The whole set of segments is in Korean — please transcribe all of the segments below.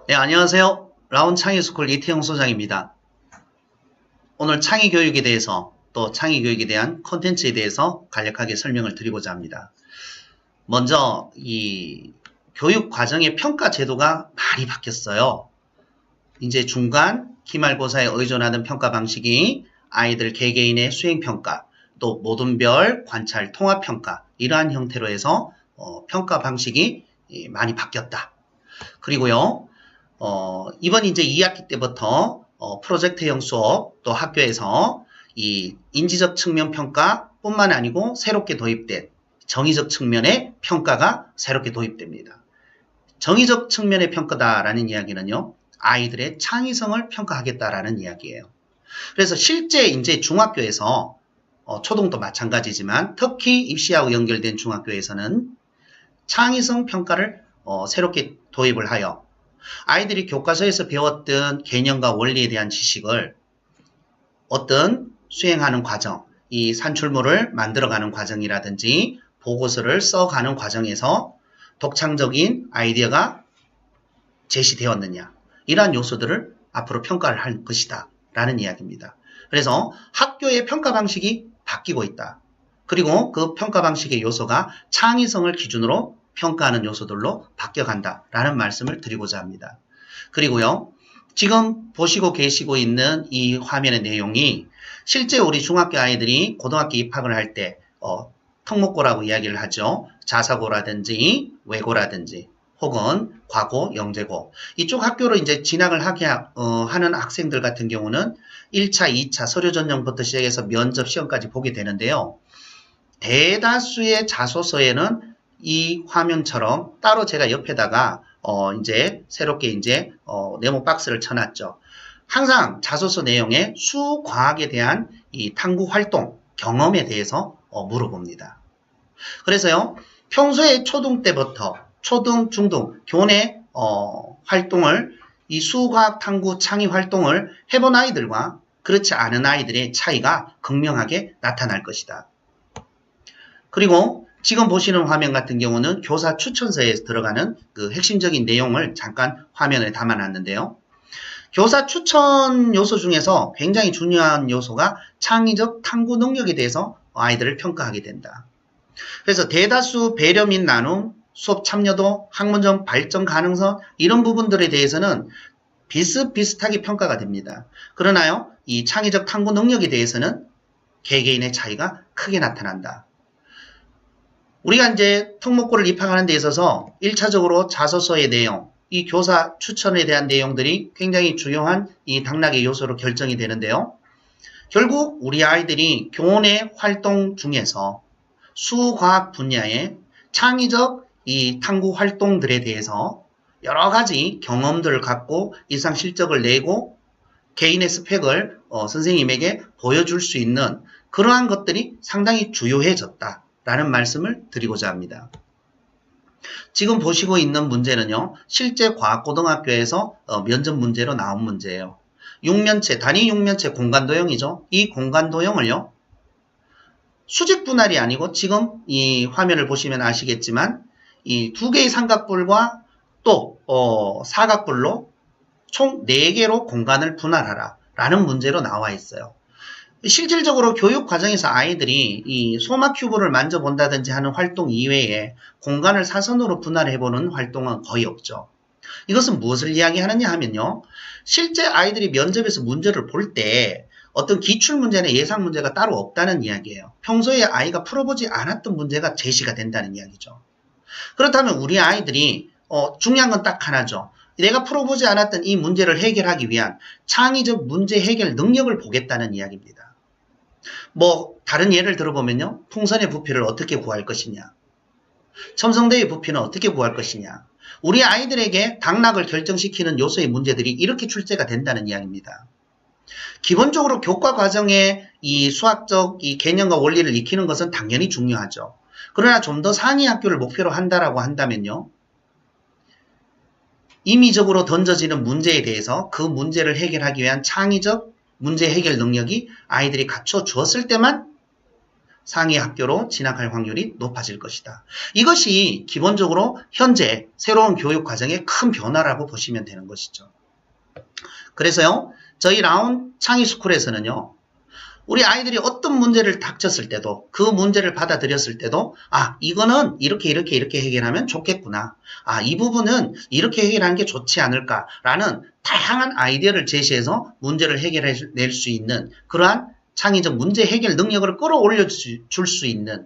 네, 안녕하세요. 라온 창의스쿨 이태영 소장입니다. 오늘 창의교육에 대해서 또 창의교육에 대한 콘텐츠에 대해서 간략하게 설명을 드리고자 합니다. 먼저 이 교육 과정의 평가 제도가 많이 바뀌었어요. 이제 중간, 기말고사에 의존하는 평가 방식이 아이들 개개인의 수행평가, 또 모든별, 관찰, 통합평가 이러한 형태로 해서 평가 방식이 많이 바뀌었다. 그리고요. 이번 이제 2학기 때부터 프로젝트형 수업 또 학교에서 이 인지적 측면 평가 뿐만 아니고 새롭게 도입된 정의적 측면의 평가가 새롭게 도입됩니다. 정의적 측면의 평가다라는 이야기는요, 아이들의 창의성을 평가하겠다라는 이야기예요. 그래서 실제 이제 중학교에서 초등도 마찬가지지만 특히 입시하고 연결된 중학교에서는 창의성 평가를 새롭게 도입을 하여 아이들이 교과서에서 배웠던 개념과 원리에 대한 지식을 어떤 수행하는 과정, 이 산출물을 만들어가는 과정이라든지 보고서를 써가는 과정에서 독창적인 아이디어가 제시되었느냐, 이러한 요소들을 앞으로 평가를 할 것이다 라는 이야기입니다. 그래서 학교의 평가 방식이 바뀌고 있다. 그리고 그 평가 방식의 요소가 창의성을 기준으로 평가하는 요소들로 바뀌어간다 라는 말씀을 드리고자 합니다. 그리고요, 지금 보시고 계시고 있는 이 화면의 내용이 실제 우리 중학교 아이들이 고등학교 입학을 할 때 특목고라고 이야기를 하죠. 자사고라든지 외고라든지 혹은 과고, 영재고 이쪽 학교로 이제 진학을 하게 하는 학생들 같은 경우는 1차, 2차 서류 전형부터 시작해서 면접 시험까지 보게 되는데요. 대다수의 자소서에는 이 화면처럼 따로 제가 옆에다가 이제 새롭게 이제 네모 박스를 쳐놨죠. 항상 자소서 내용에 수과학에 대한 이 탐구 활동 경험에 대해서 물어봅니다. 그래서요, 평소에 초등 때부터 초등, 중등 교내 활동을 이 수과학 탐구 창의 활동을 해본 아이들과 그렇지 않은 아이들의 차이가 극명하게 나타날 것이다. 그리고 지금 보시는 화면 같은 경우는 교사 추천서에 들어가는 그 핵심적인 내용을 잠깐 화면에 담아놨는데요. 교사 추천 요소 중에서 굉장히 중요한 요소가 창의적 탐구 능력에 대해서 아이들을 평가하게 된다. 그래서 대다수 배려 및 나눔, 수업 참여도, 학문적 발전 가능성 이런 부분들에 대해서는 비슷비슷하게 평가가 됩니다. 그러나요, 이 창의적 탐구 능력에 대해서는 개개인의 차이가 크게 나타난다. 우리가 이제 특목고를 입학하는 데 있어서 1차적으로 자소서의 내용, 이 교사 추천에 대한 내용들이 굉장히 중요한 이 당락의 요소로 결정이 되는데요. 결국 우리 아이들이 교내 활동 중에서 수과학 분야의 창의적 이 탐구 활동들에 대해서 여러 가지 경험들을 갖고 이상 실적을 내고 개인의 스펙을 선생님에게 보여줄 수 있는 그러한 것들이 상당히 주요해졌다. 라는 말씀을 드리고자 합니다. 지금 보시고 있는 문제는요, 실제 과학고등학교에서 면접 문제로 나온 문제예요. 6면체, 단위 6면체 공간도형이죠. 이 공간도형을요, 수직 분할이 아니고 지금 이 화면을 보시면 아시겠지만 이 두 개의 삼각뿔과 또 사각뿔로 총 4개로 공간을 분할하라 라는 문제로 나와 있어요. 실질적으로 교육 과정에서 아이들이 이 소마 큐브를 만져본다든지 하는 활동 이외에 공간을 사선으로 분할해보는 활동은 거의 없죠. 이것은 무엇을 이야기하느냐 하면요, 실제 아이들이 면접에서 문제를 볼 때 어떤 기출문제나 예상문제가 따로 없다는 이야기예요. 평소에 아이가 풀어보지 않았던 문제가 제시가 된다는 이야기죠. 그렇다면 우리 아이들이 중요한 건 딱 하나죠. 내가 풀어보지 않았던 이 문제를 해결하기 위한 창의적 문제 해결 능력을 보겠다는 이야기입니다. 다른 예를 들어보면요. 풍선의 부피를 어떻게 구할 것이냐. 첨성대의 부피는 어떻게 구할 것이냐. 우리 아이들에게 당락을 결정시키는 요소의 문제들이 이렇게 출제가 된다는 이야기입니다. 기본적으로 교과 과정에 이 수학적 이 개념과 원리를 익히는 것은 당연히 중요하죠. 그러나 좀 더 상위 학교를 목표로 한다라고 한다면요. 임의적으로 던져지는 문제에 대해서 그 문제를 해결하기 위한 창의적 문제 해결 능력이 아이들이 갖춰 주었을 때만 상위 학교로 진학할 확률이 높아질 것이다. 이것이 기본적으로 현재 새로운 교육 과정의 큰 변화라고 보시면 되는 것이죠. 그래서요, 저희 라온 창의스쿨에서는요, 우리 아이들이 어떤 문제를 닥쳤을 때도 그 문제를 받아들였을 때도 이거는 이렇게 해결하면 좋겠구나. 이 부분은 이렇게 해결하는 게 좋지 않을까라는 다양한 아이디어를 제시해서 문제를 해결해낼 수 있는 그러한 창의적 문제 해결 능력을 끌어올려 줄 수 있는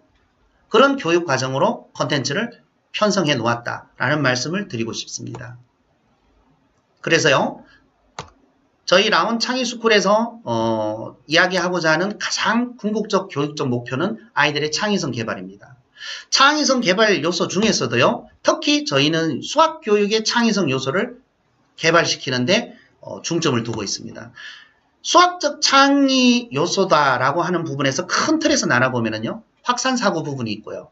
그런 교육 과정으로 콘텐츠를 편성해 놓았다라는 말씀을 드리고 싶습니다. 그래서요, 저희 라온 창의스쿨에서 이야기하고자 하는 가장 궁극적 교육적 목표는 아이들의 창의성 개발입니다. 창의성 개발 요소 중에서도요, 특히 저희는 수학 교육의 창의성 요소를 개발시키는데 중점을 두고 있습니다. 수학적 창의 요소다라고 하는 부분에서 큰 틀에서 나눠보면요, 확산사고 부분이 있고요.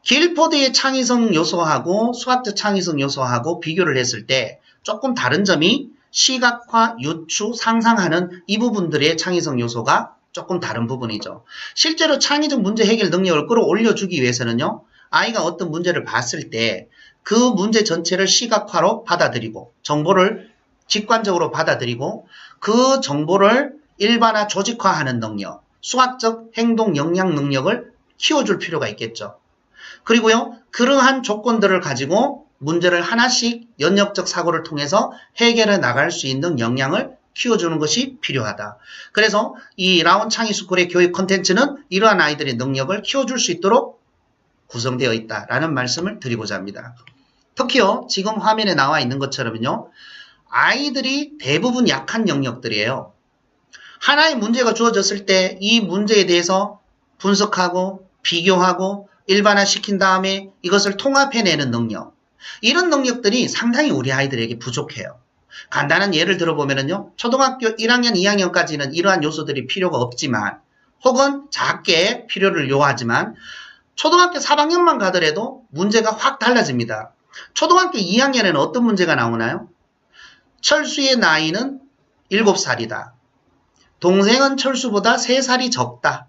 길포드의 창의성 요소하고 수학적 창의성 요소하고 비교를 했을 때 조금 다른 점이 시각화, 유추, 상상하는 이 부분들의 창의성 요소가 조금 다른 부분이죠. 실제로 창의적 문제 해결 능력을 끌어올려주기 위해서는요, 아이가 어떤 문제를 봤을 때 그 문제 전체를 시각화로 받아들이고 정보를 직관적으로 받아들이고 그 정보를 일반화 조직화하는 능력, 수학적 행동 역량 능력을 키워줄 필요가 있겠죠. 그리고요, 그러한 조건들을 가지고 문제를 하나씩 연역적 사고를 통해서 해결해 나갈 수 있는 역량을 키워주는 것이 필요하다. 그래서 이 라온 창의스쿨의 교육 콘텐츠는 이러한 아이들의 능력을 키워줄 수 있도록 구성되어 있다라는 말씀을 드리고자 합니다. 특히요, 지금 화면에 나와 있는 것처럼요, 아이들이 대부분 약한 영역들이에요. 하나의 문제가 주어졌을 때 이 문제에 대해서 분석하고 비교하고 일반화시킨 다음에 이것을 통합해내는 능력, 이런 능력들이 상당히 우리 아이들에게 부족해요. 간단한 예를 들어보면요, 초등학교 1학년, 2학년까지는 이러한 요소들이 필요가 없지만 혹은 작게 필요를 요하지만 초등학교 3학년만 가더라도 문제가 확 달라집니다. 초등학교 2학년에는 어떤 문제가 나오나요? 철수의 나이는 7살이다. 동생은 철수보다 3살이 적다.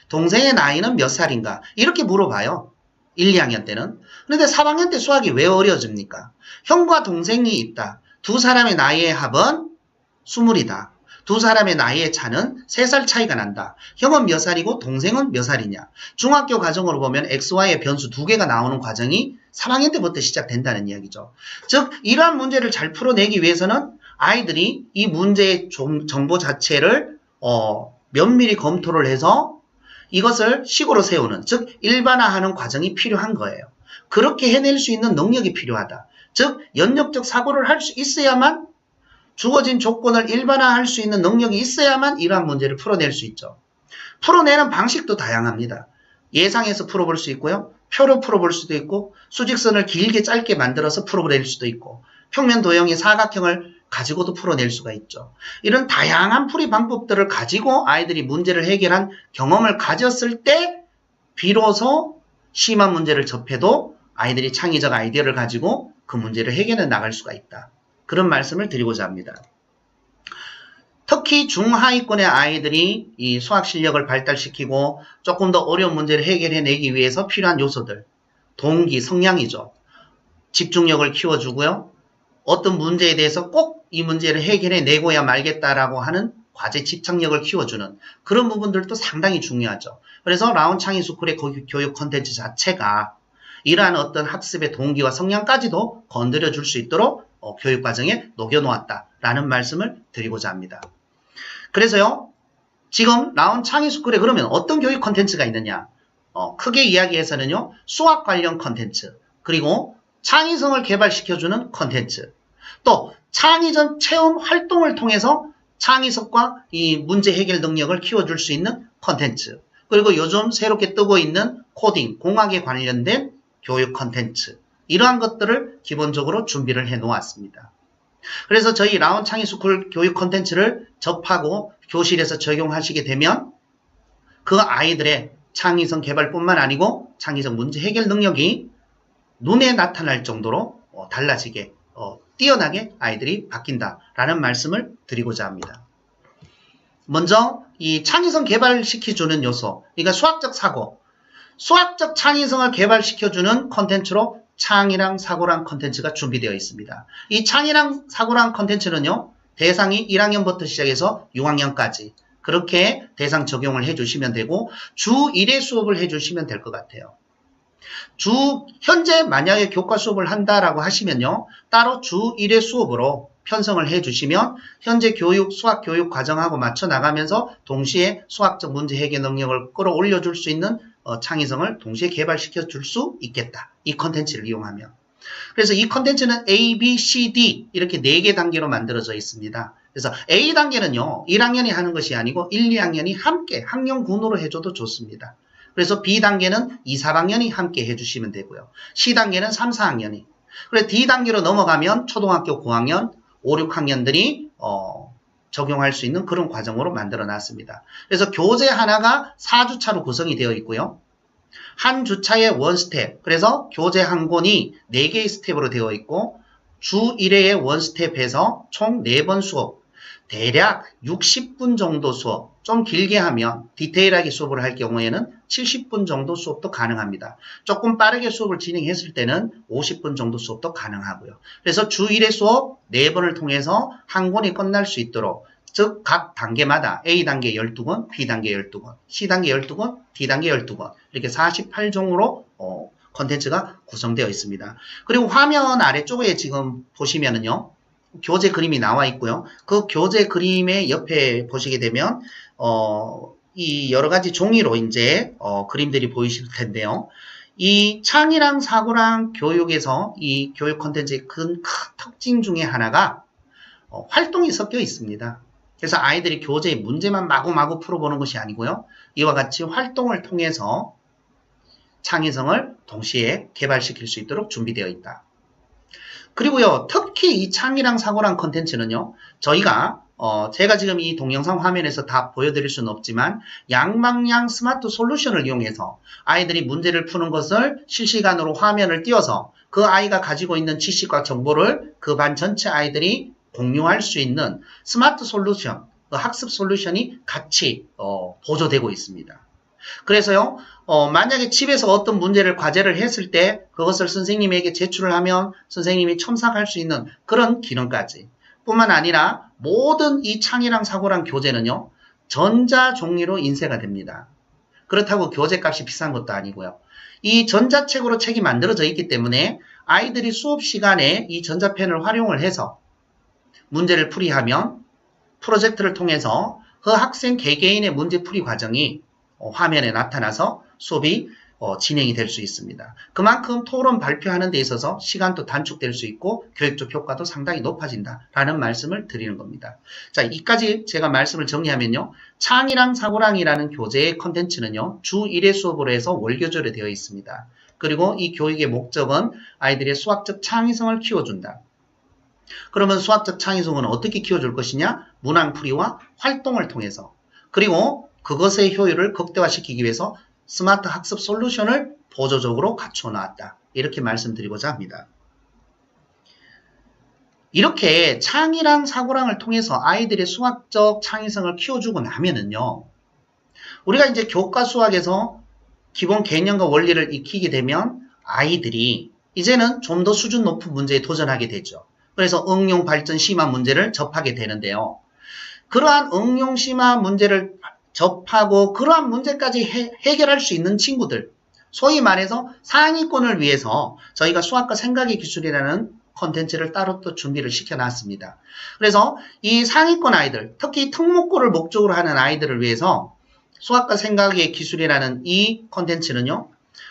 동생의 나이는 몇 살인가? 이렇게 물어봐요. 1, 2학년 때는. 그런데 3학년 때 수학이 왜 어려워집니까? 형과 동생이 있다. 두 사람의 나이의 합은 20이다. 두 사람의 나이의 차는 3살 차이가 난다. 형은 몇 살이고 동생은 몇 살이냐. 중학교 과정으로 보면 XY의 변수 2개가 나오는 과정이 3학년 때부터 시작된다는 이야기죠. 즉 이러한 문제를 잘 풀어내기 위해서는 아이들이 이 문제의 정보 자체를 면밀히 검토를 해서 이것을 식으로 세우는, 즉 일반화하는 과정이 필요한 거예요. 그렇게 해낼 수 있는 능력이 필요하다. 즉 연역적 사고를 할 수 있어야만, 주어진 조건을 일반화할 수 있는 능력이 있어야만 이러한 문제를 풀어낼 수 있죠. 풀어내는 방식도 다양합니다. 예상해서 풀어볼 수 있고요. 표로 풀어볼 수도 있고, 수직선을 길게 짧게 만들어서 풀어낼 수도 있고, 평면 도형의 사각형을 가지고도 풀어낼 수가 있죠. 이런 다양한 풀이 방법들을 가지고 아이들이 문제를 해결한 경험을 가졌을 때 비로소 심한 문제를 접해도 아이들이 창의적 아이디어를 가지고 그 문제를 해결해 나갈 수가 있다. 그런 말씀을 드리고자 합니다. 특히 중하위권의 아이들이 이 수학 실력을 발달시키고 조금 더 어려운 문제를 해결해내기 위해서 필요한 요소들, 동기, 성향이죠. 집중력을 키워주고요. 어떤 문제에 대해서 꼭 이 문제를 해결해내고야 말겠다라고 하는 과제 집착력을 키워주는 그런 부분들도 상당히 중요하죠. 그래서 라온 창의스쿨의 교육 콘텐츠 자체가 이러한 어떤 학습의 동기와 성향까지도 건드려 줄 수 있도록 교육과정에 녹여놓았다라는 말씀을 드리고자 합니다. 그래서요, 지금 라온 창의스쿨에 그러면 어떤 교육 콘텐츠가 있느냐? 크게 이야기해서는요, 수학 관련 콘텐츠, 그리고 창의성을 개발시켜주는 콘텐츠, 또 창의적 체험 활동을 통해서 창의성과 이 문제 해결 능력을 키워줄 수 있는 콘텐츠, 그리고 요즘 새롭게 뜨고 있는 코딩, 공학에 관련된 교육 콘텐츠, 이러한 것들을 기본적으로 준비를 해 놓았습니다. 그래서 저희 라온 창의스쿨 교육 콘텐츠를 접하고 교실에서 적용하시게 되면 그 아이들의 창의성 개발뿐만 아니고 창의적 문제 해결 능력이 눈에 나타날 정도로 달라지게, 뛰어나게 아이들이 바뀐다라는 말씀을 드리고자 합니다. 먼저 이 창의성 개발시켜주는 요소, 그러니까 수학적 사고, 수학적 창의성을 개발시켜주는 콘텐츠로 창의랑 사고랑 콘텐츠가 준비되어 있습니다. 이 창의랑 사고랑 콘텐츠는요, 대상이 1학년부터 시작해서 6학년까지 그렇게 대상 적용을 해주시면 되고 주 1회 수업을 해주시면 될 것 같아요. 현재 만약에 교과 수업을 한다라고 하시면요, 따로 주 1회 수업으로 편성을 해주시면 현재 수학 교육 과정하고 맞춰 나가면서 동시에 수학적 문제 해결 능력을 끌어올려줄 수 있는 창의성을 동시에 개발시켜 줄 수 있겠다. 이 컨텐츠를 이용하면. 그래서 이 컨텐츠는 A, B, C, D 이렇게 4개 단계로 만들어져 있습니다. 그래서 A 단계는요, 1학년이 하는 것이 아니고 1, 2학년이 함께 학년군으로 해줘도 좋습니다. 그래서 B 단계는 2, 3학년이 함께 해주시면 되고요. C 단계는 3, 4학년이. 그래서 D 단계로 넘어가면 초등학교 고학년, 5, 6학년들이 적용할 수 있는 그런 과정으로 만들어 놨습니다. 그래서 교재 하나가 4주차로 구성이 되어 있고요. 한 주차에 원스텝, 그래서 교재 한 권이 4개의 스텝으로 되어 있고 주 1회에 원스텝해서 총 4번 수업, 대략 60분 정도 수업, 좀 길게 하면 디테일하게 수업을 할 경우에는 70분 정도 수업도 가능합니다. 조금 빠르게 수업을 진행했을 때는 50분 정도 수업도 가능하고요. 그래서 주 1회 수업 4번을 통해서 한 권이 끝날 수 있도록, 즉 각 단계마다 A단계 12권, B단계 12권, C단계 12권, D단계 12권 이렇게 48종으로 콘텐츠가 구성되어 있습니다. 그리고 화면 아래쪽에 지금 보시면은요, 교재 그림이 나와 있고요. 그 교재 그림의 옆에 보시게 되면 이 여러 가지 종이로 이제 그림들이 보이실 텐데요. 이 창의랑 사고랑 교육에서 이 교육 콘텐츠의 큰 특징 중에 하나가 활동이 섞여 있습니다. 그래서 아이들이 교재의 문제만 마구마구 풀어보는 것이 아니고요. 이와 같이 활동을 통해서 창의성을 동시에 개발시킬 수 있도록 준비되어 있다. 그리고요, 특히 이 창의랑 사고랑 컨텐츠는요, 저희가 제가 지금 이 동영상 화면에서 다 보여드릴 수는 없지만 양방향 스마트 솔루션을 이용해서 아이들이 문제를 푸는 것을 실시간으로 화면을 띄워서 그 아이가 가지고 있는 지식과 정보를 그 반 전체 아이들이 공유할 수 있는 스마트 솔루션, 그 학습 솔루션이 같이 보조되고 있습니다. 그래서요, 만약에 집에서 어떤 문제를 과제를 했을 때 그것을 선생님에게 제출을 하면 선생님이 첨삭할 수 있는 그런 기능까지, 뿐만 아니라 모든 이 창의랑 사고랑 교재는요, 전자 종이로 인쇄가 됩니다. 그렇다고 교재값이 비싼 것도 아니고요. 이 전자책으로 책이 만들어져 있기 때문에 아이들이 수업 시간에 이 전자펜을 활용을 해서 문제를 풀이하면 프로젝트를 통해서 그 학생 개개인의 문제풀이 과정이 화면에 나타나서 수업이 진행이 될 수 있습니다. 그만큼 토론 발표하는 데 있어서 시간도 단축될 수 있고 교육적 효과도 상당히 높아진다라는 말씀을 드리는 겁니다. 자, 이까지 제가 말씀을 정리하면요. 창의랑 사고랑이라는 교재의 컨텐츠는요. 주 1회 수업으로 해서 월교조로 되어 있습니다. 그리고 이 교육의 목적은 아이들의 수학적 창의성을 키워준다. 그러면 수학적 창의성은 어떻게 키워줄 것이냐? 문항풀이와 활동을 통해서, 그리고 그것의 효율을 극대화시키기 위해서 스마트 학습 솔루션을 보조적으로 갖추어 놨다. 이렇게 말씀드리고자 합니다. 이렇게 창의랑 사고랑을 통해서 아이들의 수학적 창의성을 키워주고 나면은요, 우리가 이제 교과 수학에서 기본 개념과 원리를 익히게 되면 아이들이 이제는 좀 더 수준 높은 문제에 도전하게 되죠. 그래서 응용 발전 심화 문제를 접하게 되는데요. 그러한 응용 심화 문제를 접하고 그러한 문제까지 해결할 수 있는 친구들, 소위 말해서 상위권을 위해서 저희가 수학과 생각의 기술이라는 콘텐츠를 따로 또 준비를 시켜놨습니다. 그래서 이 상위권 아이들, 특히 특목고를 목적으로 하는 아이들을 위해서 수학과 생각의 기술이라는 이 콘텐츠는요,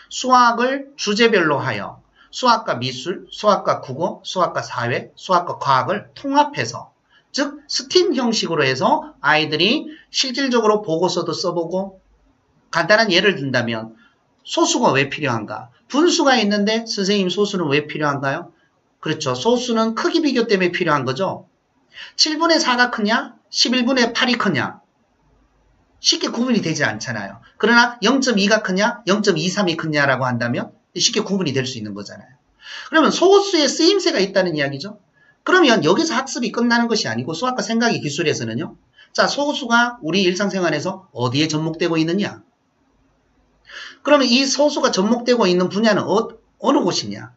수학을 주제별로 하여 수학과 미술, 수학과 국어, 수학과 사회, 수학과 과학을 통합해서, 즉 스팀 형식으로 해서 아이들이 실질적으로 보고서도 써보고, 간단한 예를 든다면 소수가 왜 필요한가? 분수가 있는데 선생님 소수는 왜 필요한가요? 그렇죠. 소수는 크기 비교 때문에 필요한 거죠. 7분의 4가 크냐? 11분의 8이 크냐? 쉽게 구분이 되지 않잖아요. 그러나 0.2가 크냐? 0.23이 크냐라고 한다면 쉽게 구분이 될 수 있는 거잖아요. 그러면 소수의 쓰임새가 있다는 이야기죠. 그러면 여기서 학습이 끝나는 것이 아니고 수학과 생각의 기술에서는요, 자, 소수가 우리 일상생활에서 어디에 접목되고 있느냐? 그러면 이 소수가 접목되고 있는 분야는 어느 곳이냐?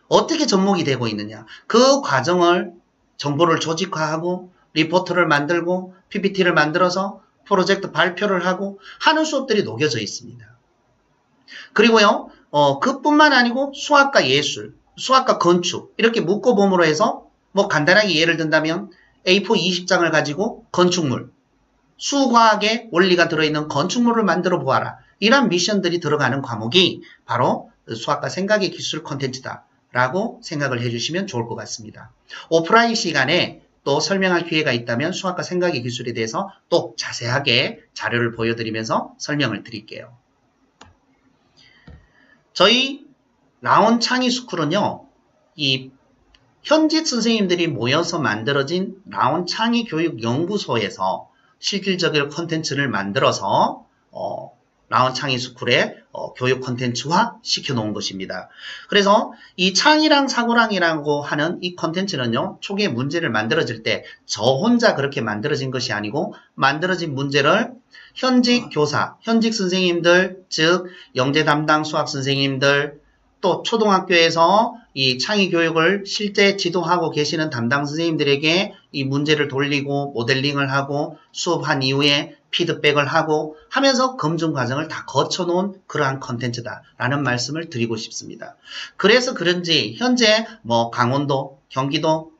어떻게 접목이 되고 있느냐? 그 과정을 정보를 조직화하고 리포트를 만들고 PPT를 만들어서 프로젝트 발표를 하고 하는 수업들이 녹여져 있습니다. 그리고요, 그뿐만 아니고 수학과 예술, 수학과 건축 이렇게 묶어봄으로 해서 뭐 간단하게 예를 든다면 A4 20장을 가지고 건축물, 수과학의 원리가 들어있는 건축물을 만들어 보아라. 이런 미션들이 들어가는 과목이 바로 수학과 생각의 기술 콘텐츠다 라고 생각을 해주시면 좋을 것 같습니다. 오프라인 시간에 또 설명할 기회가 있다면 수학과 생각의 기술에 대해서 또 자세하게 자료를 보여드리면서 설명을 드릴게요. 저희 라온 창의스쿨은요, 이 현직 선생님들이 모여서 만들어진 라온 창의교육연구소에서 실질적인 콘텐츠를 만들어서 라온 창의스쿨의 교육 콘텐츠화 시켜놓은 것입니다. 그래서 이 창의랑 사고랑이라고 하는 이 콘텐츠는요, 초기에 문제를 만들어질 때 저 혼자 그렇게 만들어진 것이 아니고 만들어진 문제를 현직 교사, 현직 선생님들, 즉 영재 담당 수학 선생님들, 또 초등학교에서 이 창의교육을 실제 지도하고 계시는 담당 선생님들에게 이 문제를 돌리고 모델링을 하고 수업한 이후에 피드백을 하고 하면서 검증 과정을 다 거쳐놓은 그러한 컨텐츠다라는 말씀을 드리고 싶습니다. 그래서 그런지 현재 뭐 강원도, 경기도,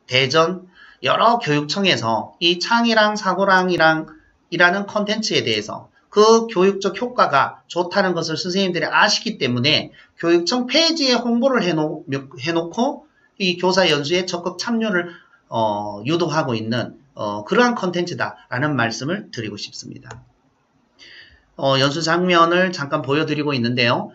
대전 여러 교육청에서 이 창의랑 사고랑이랑 이라는 컨텐츠에 대해서 그 교육적 효과가 좋다는 것을 선생님들이 아시기 때문에 교육청 페이지에 홍보를 해놓고 이 교사 연수에 적극 참여를 유도하고 있는 그러한 컨텐츠다라는 말씀을 드리고 싶습니다. 연수 장면을 잠깐 보여드리고 있는데요.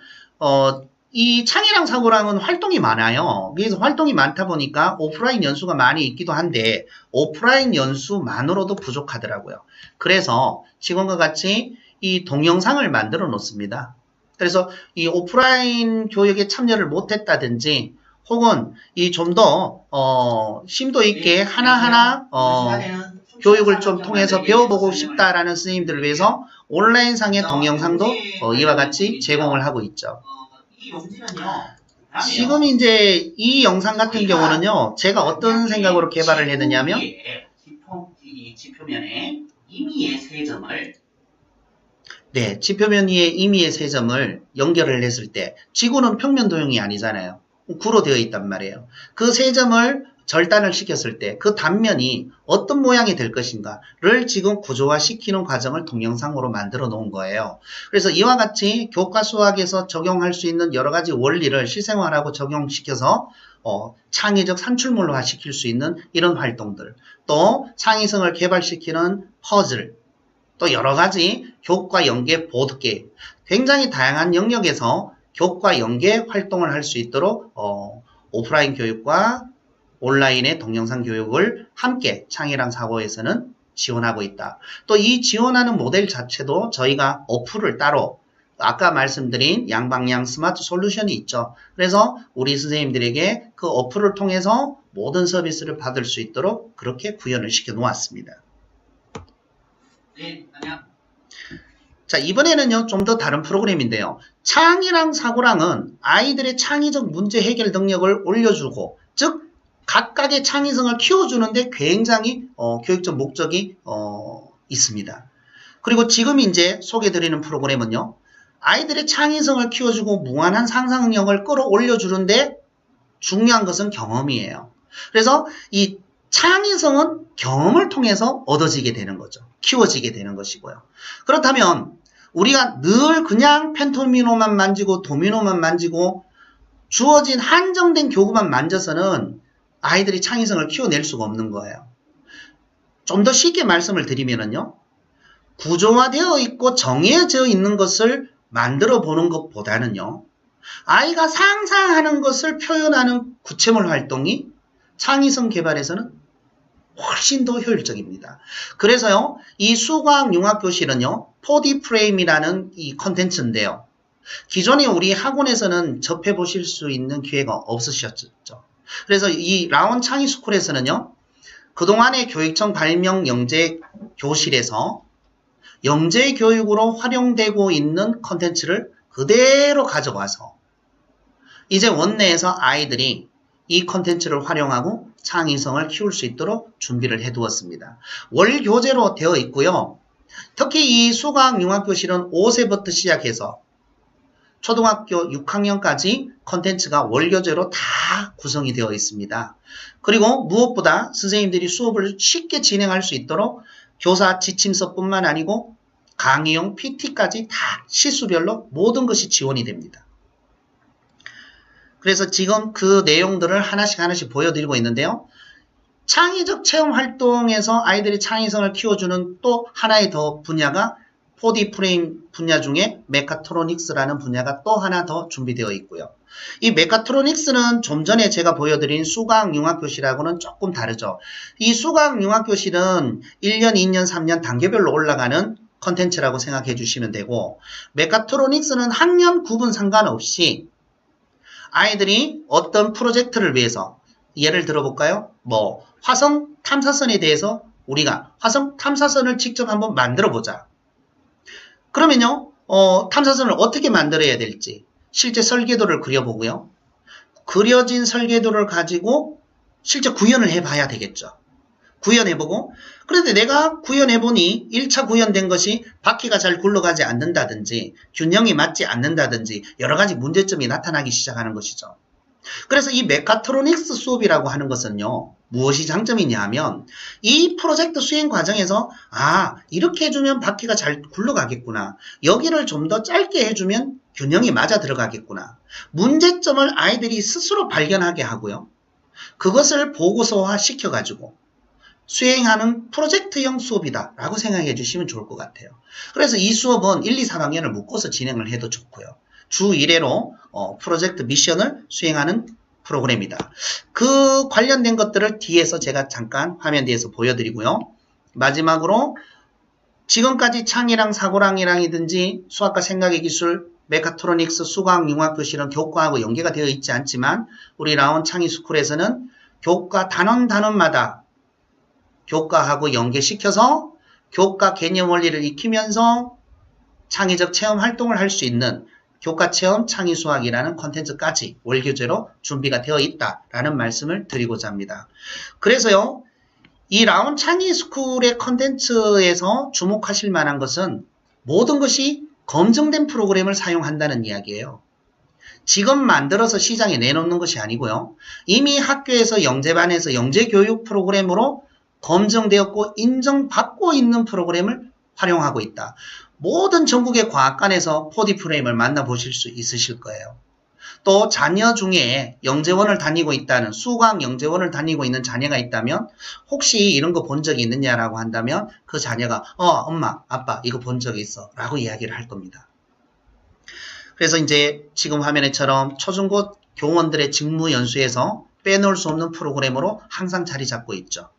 이 창의랑 사고랑은 활동이 많아요. 그래서 활동이 많다 보니까 오프라인 연수가 많이 있기도 한데 오프라인 연수만으로도 부족하더라고요. 그래서 지금과 같이 이 동영상을 만들어 놓습니다. 그래서 이 오프라인 교육에 참여를 못했다든지 혹은 이 좀 더 심도 있게 하나하나 교육을 좀 통해서 배워보고 싶다라는 선생님들을 위해서 온라인상의 동영상도 이와 같이 제공을 하고 있죠. 지금 이제 이 영상 같은 경우는요, 제가 어떤 생각으로 개발을 했느냐면 지표면에 임의의 세 점을 지표면 위에 임의의 세 점을 연결을 했을 때 지구는 평면 도형이 아니잖아요. 구로 되어 있단 말이에요. 그 세 점을 절단을 시켰을 때 그 단면이 어떤 모양이 될 것인가를 지금 구조화시키는 과정을 동영상으로 만들어 놓은 거예요. 그래서 이와 같이 교과 수학에서 적용할 수 있는 여러 가지 원리를 실생활하고 적용시켜서 창의적 산출물화 시킬 수 있는 이런 활동들, 또 창의성을 개발시키는 퍼즐, 또 여러 가지 교과 연계 보드게임, 굉장히 다양한 영역에서 교과 연계 활동을 할 수 있도록 오프라인 교육과 온라인의 동영상 교육을 함께 창의랑 사고에서는 지원하고 있다. 또 이 지원하는 모델 자체도 저희가 어플을 따로 아까 말씀드린 양방향 스마트 솔루션이 있죠. 그래서 우리 선생님들에게 그 어플을 통해서 모든 서비스를 받을 수 있도록 그렇게 구현을 시켜 놓았습니다. 네, 안녕. 자, 이번에는요, 좀 더 다른 프로그램인데요. 창의랑 사고랑은 아이들의 창의적 문제 해결 능력을 올려주고, 즉, 각각의 창의성을 키워주는데 굉장히 교육적 목적이 있습니다. 그리고 지금 이제 소개드리는 프로그램은요, 아이들의 창의성을 키워주고 무한한 상상력을 끌어올려주는데 중요한 것은 경험이에요. 그래서 이 창의성은 경험을 통해서 얻어지게 되는 거죠. 키워지게 되는 것이고요. 그렇다면 우리가 늘 그냥 펜토미노만 만지고 도미노만 만지고 주어진 한정된 교구만 만져서는 아이들이 창의성을 키워낼 수가 없는 거예요. 좀 더 쉽게 말씀을 드리면은요, 구조화되어 있고 정해져 있는 것을 만들어 보는 것보다는요, 아이가 상상하는 것을 표현하는 구체물 활동이 창의성 개발에서는 훨씬 더 효율적입니다. 그래서요, 이 수과학 융합교실은요, 4D 프레임이라는 이 컨텐츠인데요. 기존에 우리 학원에서는 접해보실 수 있는 기회가 없으셨죠. 그래서 이 라온 창의스쿨에서는요, 그동안의 교육청 발명 영재 교실에서 영재 교육으로 활용되고 있는 컨텐츠를 그대로 가져와서 이제 원내에서 아이들이 이 컨텐츠를 활용하고 창의성을 키울 수 있도록 준비를 해두었습니다. 월교재로 되어 있고요. 특히 이 수학융합교실은 5세부터 시작해서 초등학교 6학년까지 컨텐츠가 월교재로 다 구성이 되어 있습니다. 그리고 무엇보다 선생님들이 수업을 쉽게 진행할 수 있도록 교사 지침서뿐만 아니고 강의용 PT까지 다 시수별로 모든 것이 지원이 됩니다. 그래서 지금 그 내용들을 하나씩 보여드리고 있는데요. 창의적 체험 활동에서 아이들이 창의성을 키워주는 또 하나의 더 분야가 4D 프레임 분야 중에 메카트로닉스라는 분야가 또 하나 더 준비되어 있고요. 이 메카트로닉스는 좀 전에 제가 보여드린 수학융합교실하고는 조금 다르죠. 이 수학융합교실은 1년, 2년, 3년 단계별로 올라가는 컨텐츠라고 생각해 주시면 되고, 메카트로닉스는 학년 구분 상관없이 아이들이 어떤 프로젝트를 위해서, 예를 들어볼까요? 화성 탐사선에 대해서 우리가 화성 탐사선을 직접 한번 만들어 보자. 그러면요, 탐사선을 어떻게 만들어야 될지 실제 설계도를 그려보고요. 그려진 설계도를 가지고 실제 구현을 해봐야 되겠죠. 구현해보고, 그런데 내가 구현해보니 1차 구현된 것이 바퀴가 잘 굴러가지 않는다든지 균형이 맞지 않는다든지 여러 가지 문제점이 나타나기 시작하는 것이죠. 그래서 이 메카트로닉스 수업이라고 하는 것은요, 무엇이 장점이냐 하면 이 프로젝트 수행 과정에서 이렇게 해주면 바퀴가 잘 굴러가겠구나, 여기를 좀 더 짧게 해주면 균형이 맞아 들어가겠구나, 문제점을 아이들이 스스로 발견하게 하고요, 그것을 보고서화 시켜가지고 수행하는 프로젝트형 수업이다 라고 생각해 주시면 좋을 것 같아요. 그래서 이 수업은 1, 2, 3학년을 묶어서 진행을 해도 좋고요. 주 1회로 프로젝트 미션을 수행하는 프로그램이다. 그 관련된 것들을 뒤에서 제가 잠깐 화면 뒤에서 보여드리고요. 마지막으로 지금까지 창의랑 사고랑이랑이든지 수학과 생각의 기술, 메카트로닉스, 수학융합교실은 교과하고 연계가 되어 있지 않지만 우리 라온 창의스쿨에서는 교과 단원마다 교과하고 연계시켜서 교과 개념 원리를 익히면서 창의적 체험 활동을 할 수 있는 교과체험 창의수학이라는 콘텐츠까지 월교재로 준비가 되어 있다라는 말씀을 드리고자 합니다. 그래서요, 이 라온 창의스쿨의 콘텐츠에서 주목하실 만한 것은 모든 것이 검증된 프로그램을 사용한다는 이야기예요. 지금 만들어서 시장에 내놓는 것이 아니고요. 이미 학교에서 영재반에서 영재교육 프로그램으로 검증되었고 인정받고 있는 프로그램을 활용하고 있다. 모든 전국의 과학관에서 4D 프레임을 만나보실 수 있으실 거예요. 또 자녀 중에 영재원을 다니고 있다는, 수학 영재원을 다니고 있는 자녀가 있다면 혹시 이런 거 본 적이 있느냐라고 한다면 그 자녀가 엄마, 아빠 이거 본 적이 있어 라고 이야기를 할 겁니다. 그래서 이제 지금 화면에처럼 초중고 교원들의 직무 연수에서 빼놓을 수 없는 프로그램으로 항상 자리 잡고 있죠.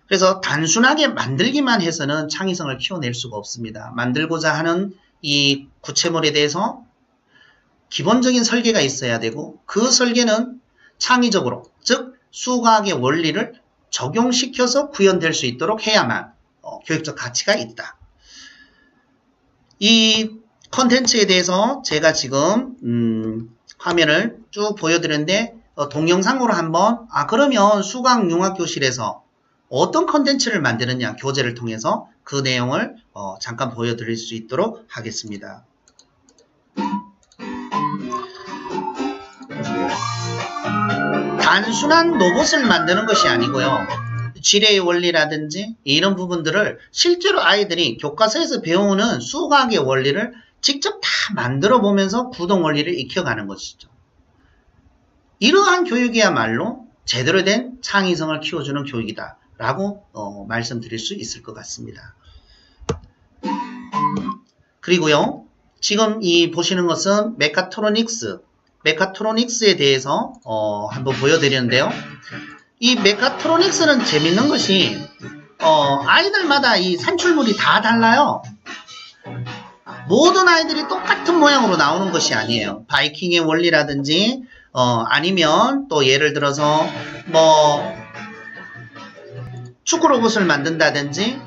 그래서 단순하게 만들기만 해서는 창의성을 키워낼 수가 없습니다. 만들고자 하는 이 구체물에 대해서 기본적인 설계가 있어야 되고, 그 설계는 창의적으로, 즉 수학의 원리를 적용시켜서 구현될 수 있도록 해야만 교육적 가치가 있다. 이 컨텐츠에 대해서 제가 지금 화면을 쭉 보여드렸는데 동영상으로 한번 그러면 수학융합교실에서 어떤 컨텐츠를 만드느냐, 교재를 통해서 그 내용을 잠깐 보여드릴 수 있도록 하겠습니다. 단순한 로봇을 만드는 것이 아니고요. 지뢰의 원리라든지 이런 부분들을 실제로 아이들이 교과서에서 배우는 수학의 원리를 직접 다 만들어 보면서 구동 원리를 익혀가는 것이죠. 이러한 교육이야말로 제대로 된 창의성을 키워주는 교육이다 라고 말씀드릴 수 있을 것 같습니다. 그리고요, 지금 이 보시는 것은 메카트로닉스에 대해서 한번 보여드리는데요. 이 메카트로닉스는 재밌는 것이 아이들마다 이 산출물이 다 달라요. 모든 아이들이 똑같은 모양으로 나오는 것이 아니에요. 바이킹의 원리라든지 아니면 또 예를 들어서 축구 로봇을 만든다든지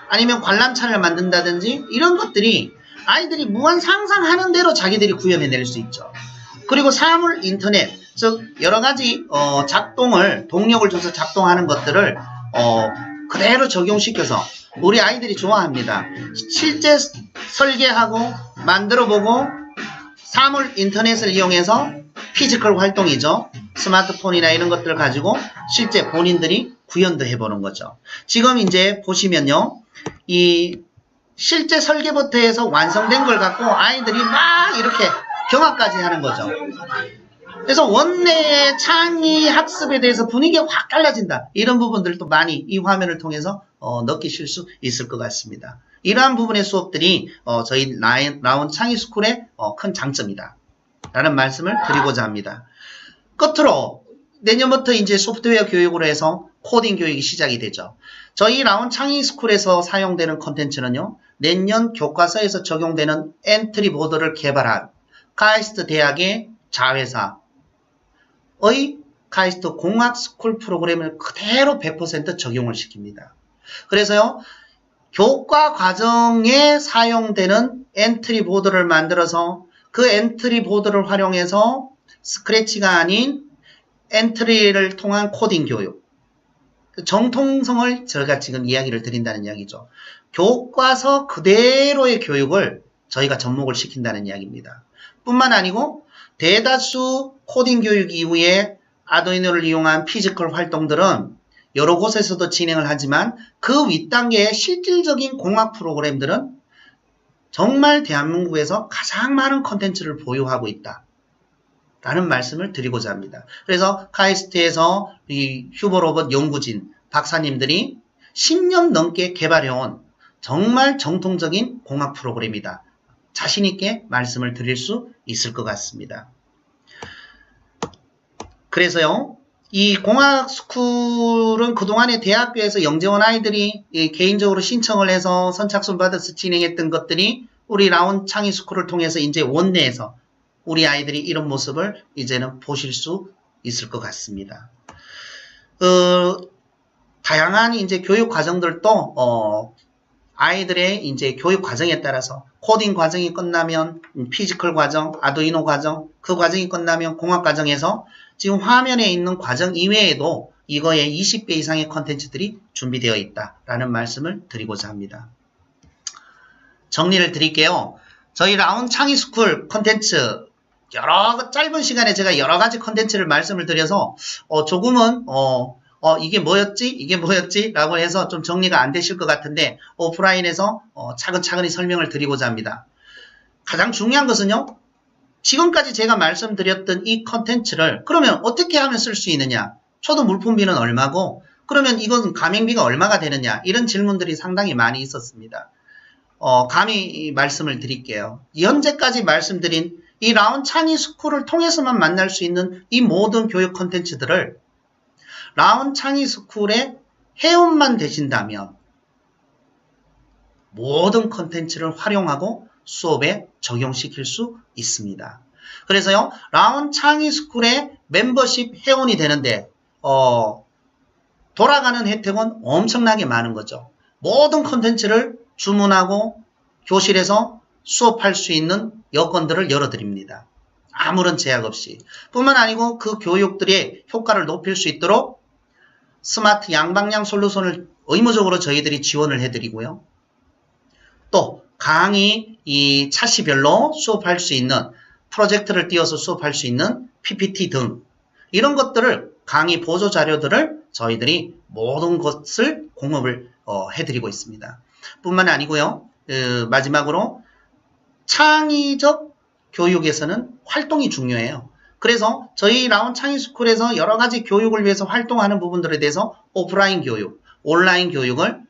아니면 관람차를 만든다든지 이런 것들이 아이들이 무한 상상하는 대로 자기들이 구현해낼 수 있죠. 그리고 사물 인터넷, 즉 여러가지 작동을 동력을 줘서 작동하는 것들을 그대로 적용시켜서 우리 아이들이 좋아합니다. 실제 설계하고 만들어보고 사물 인터넷을 이용해서 피지컬 활동이죠. 스마트폰이나 이런 것들을 가지고 실제 본인들이 구현도 해보는 거죠. 지금 이제 보시면요. 이 실제 설계부터 해서 완성된 걸 갖고 아이들이 막 이렇게 경화까지 하는 거죠. 그래서 원내의 창의 학습에 대해서 분위기가 확 달라진다. 이런 부분들도 많이 이 화면을 통해서 느끼실 수 있을 것 같습니다. 이러한 부분의 수업들이 저희 라운 창의스쿨의 큰 장점이다. 라는 말씀을 드리고자 합니다. 끝으로 내년부터 이제 소프트웨어 교육으로 해서 코딩 교육이 시작이 되죠. 저희 라운 창의스쿨에서 사용되는 콘텐츠는요. 내년 교과서에서 적용되는 엔트리 보드를 개발한 카이스트 대학의 자회사의 카이스트 공학 스쿨 프로그램을 그대로 100% 적용을 시킵니다. 그래서요. 교과 과정에 사용되는 엔트리 보드를 만들어서 그 엔트리 보드를 활용해서 스크래치가 아닌 엔트리를 통한 코딩 교육. 정통성을 저희가 지금 이야기를 드린다는 이야기죠. 교과서 그대로의 교육을 저희가 접목을 시킨다는 이야기입니다. 뿐만 아니고 대다수 코딩 교육 이후에 아두이노를 이용한 피지컬 활동들은 여러 곳에서도 진행을 하지만 그 윗단계의 실질적인 공학 프로그램들은 정말 대한민국에서 가장 많은 콘텐츠를 보유하고 있다. 라는 말씀을 드리고자 합니다. 그래서 카이스트에서 이 휴버로봇 연구진 박사님들이 10년 넘게 개발해온 정말 정통적인 공학 프로그램이다. 자신있게 말씀을 드릴 수 있을 것 같습니다. 그래서요. 이 공학 스쿨은 그동안에 대학교에서 영재원 아이들이 개인적으로 신청을 해서 선착순 받아서 진행했던 것들이 우리 라운 창의 스쿨을 통해서 이제 원내에서 우리 아이들이 이런 모습을 이제는 보실 수 있을 것 같습니다. 다양한 이제 교육 과정들도 아이들의 이제 교육 과정에 따라서 코딩 과정이 끝나면 피지컬 과정, 아두이노 과정, 그 과정이 끝나면 공학 과정에서 지금 화면에 있는 과정 이외에도 이거에 20배 이상의 컨텐츠들이 준비되어 있다라는 말씀을 드리고자 합니다. 정리를 드릴게요. 저희 라운 창의스쿨 컨텐츠 짧은 시간에 제가 여러 가지 컨텐츠를 말씀을 드려서 조금은 이게 뭐였지? 이게 뭐였지? 라고 해서 좀 정리가 안 되실 것 같은데 오프라인에서 차근차근히 설명을 드리고자 합니다. 가장 중요한 것은요. 지금까지 제가 말씀드렸던 이 컨텐츠를 그러면 어떻게 하면 쓸 수 있느냐? 초도 물품비는 얼마고 그러면 이건 가맹비가 얼마가 되느냐? 이런 질문들이 상당히 많이 있었습니다. 감히 말씀을 드릴게요. 현재까지 말씀드린 이 라운 창의 스쿨을 통해서만 만날 수 있는 이 모든 교육 콘텐츠들을 라운 창의 스쿨의 회원만 되신다면 모든 콘텐츠를 활용하고 수업에 적용시킬 수 있습니다. 그래서요, 라운 창의 스쿨의 멤버십 회원이 되는데 돌아가는 혜택은 엄청나게 많은 거죠. 모든 콘텐츠를 주문하고 교실에서 수업할 수 있는 여건들을 열어드립니다. 아무런 제약 없이. 뿐만 아니고 그 교육들의 효과를 높일 수 있도록 스마트 양방향 솔루션을 의무적으로 저희들이 지원을 해드리고요. 또 강의 이 차시별로 수업할 수 있는 프로젝트를 띄워서 수업할 수 있는 PPT 등 이런 것들을 강의 보조 자료들을 저희들이 모든 것을 공급을 해드리고 있습니다. 뿐만 아니고요. 마지막으로 창의적 교육에서는 활동이 중요해요. 그래서 저희 라운 창의스쿨에서 여러 가지 교육을 위해서 활동하는 부분들에 대해서 오프라인 교육, 온라인 교육을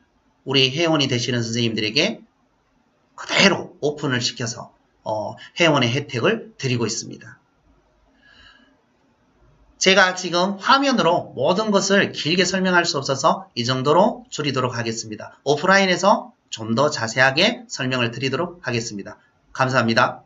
우리 회원이 되시는 선생님들에게 그대로 오픈을 시켜서 회원의 혜택을 드리고 있습니다. 제가 지금 화면으로 모든 것을 길게 설명할 수 없어서 이 정도로 줄이도록 하겠습니다. 오프라인에서 좀 더 자세하게 설명을 드리도록 하겠습니다. 감사합니다.